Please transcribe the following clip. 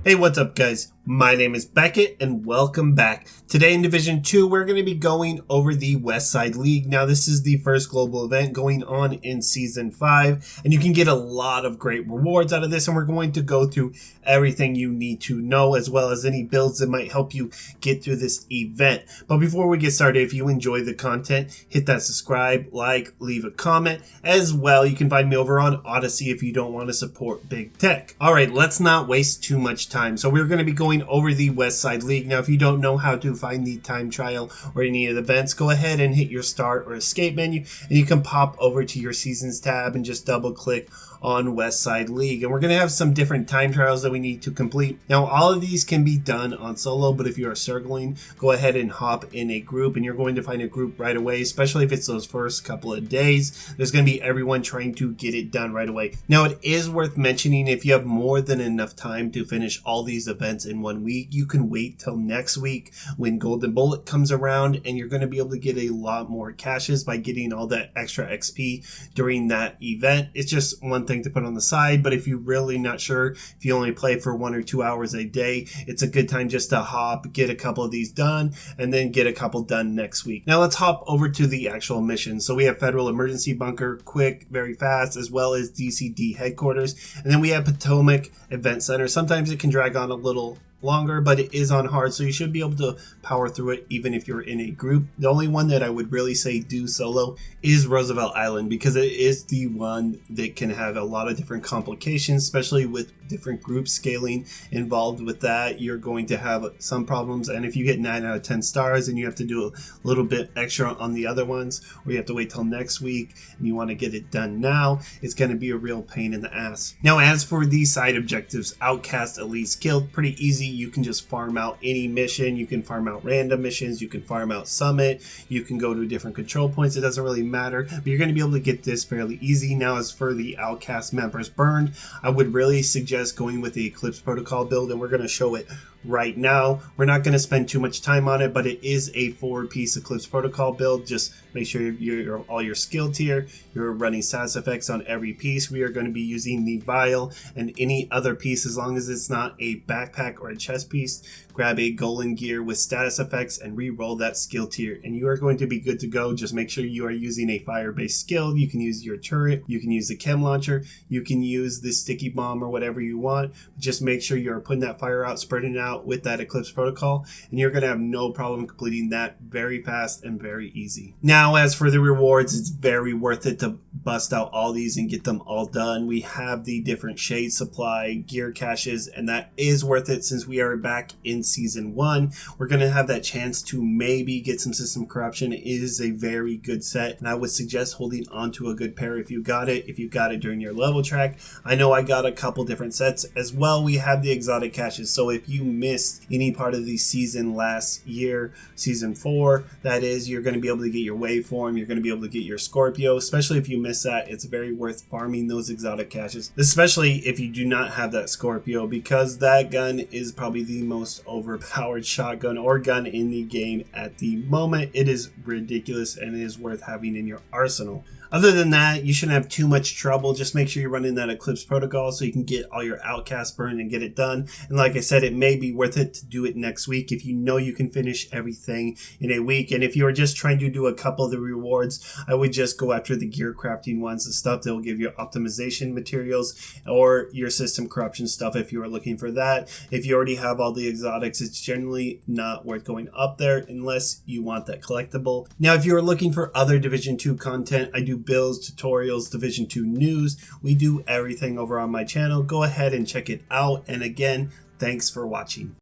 Hey, what's up guys? My name is Beckett and welcome back. Today in Division 2, we're going to be going over the Westside League. Now, this is the first global event going on in Season 5, and you can get a lot of great rewards out of this, and we're going to go through everything you need to know, as well as any builds that might help you get through this event. But before we get started, if you enjoy the content, hit that subscribe, like, leave a comment. As well, you can find me over on Odyssey if you don't want to support big tech. Alright, let's not waste too much time. So we're going to be going over the Westside League. Now, if you don't know how to find the time trial or any of the events, go ahead and hit your start or escape menu, and you can pop over to your seasons tab and just double click on Westside League. And we're going to have some different time trials that we need to complete. Now, all of these can be done on solo, but if you are circling, go ahead and hop in a group, and you're going to find a group right away, especially if it's those first couple of days. There's going to be everyone trying to get it done right away. Now, it is worth mentioning, if you have more than enough time to finish all these events in 1 week, you can wait till next week when Golden Bullet comes around, and you're going to be able to get a lot more caches by getting all that extra XP during that event. It's just one thing to put on the side, but if you're really not sure, if you only play for 1 or 2 hours a day, it's a good time just to hop, get a couple of these done, and then get a couple done next week. Now let's hop over to the actual mission. So we have Federal Emergency Bunker, quick, very fast, as well as DCD headquarters, and then we have Potomac Event Center. Sometimes it can drag on a little longer, but it is on hard, so you should be able to power through it even if you're in a group. The only one that I would really say do solo is Roosevelt Island, because it is the one that can have a lot of different complications, especially with different group scaling involved with that. You're going to have some problems, and if you get 9 out of 10 stars and you have to do a little bit extra on the other ones, or you have to wait till next week and you want to get it done now, it's going to be a real pain in the ass. Now, as for the side objectives, Outcast, Elite, Skilled, pretty easy. You can just farm out any mission. You can farm out random missions. You can farm out Summit. You can go to different control points. It doesn't really matter, but you're going to be able to get this fairly easy. Now, as for the Outcast members burned, I would really suggest going with the Eclipse Protocol build, and we're going to show it right now. We're not going to spend too much time on it, but it is a 4-piece Eclipse Protocol build. Just make sure you're all your skill tier, you're running status effects on every piece. We are going to be using the vial and any other piece, as long as it's not a backpack or a chest piece. Grab a golden gear with status effects and re-roll that skill tier, and you are going to be good to go. Just make sure you are using a fire-based skill. You can use your turret, you can use the chem launcher, you can use the sticky bomb or whatever you want. Just make sure you're putting that fire out, spreading it out with that Eclipse Protocol, and you're going to have no problem completing that very fast and very easy. Now, as for the rewards, it's very worth it to bust out all these and get them all done. We have the different shade supply, gear caches, and that is worth it since we are back in Season 1. We're going to have that chance to maybe get some system corruption. It is a very good set, and I would suggest holding on to a good pair if you got it during your level track. I know I got a couple different sets as well. We have the exotic caches, so if you missed any part of the season last year, Season 4, that is, you're going to be able to get your waveform, you're going to be able to get your Scorpio. Especially if you miss that, it's very worth farming those exotic caches, especially if you do not have that Scorpio, because that gun is probably the most overpowered shotgun or gun in the game at the moment. It is ridiculous, and it is worth having in your arsenal. Other than that, you shouldn't have too much trouble. Just make sure you're running that Eclipse Protocol so you can get all your Outcast burned and get it done. And like I said, it may be worth it to do it next week if you know you can finish everything in a week. And if you are just trying to do a couple of the rewards, I would just go after the gear crafting ones, the stuff that will give you optimization materials, or your system corruption stuff if you are looking for that. If you already have all the exotics, it's generally not worth going up there unless you want that collectible. Now, if you are looking for other Division 2 content, I do builds, tutorials, Division 2 news. We do everything over on my channel. Go ahead and check it out. And again, thanks for watching.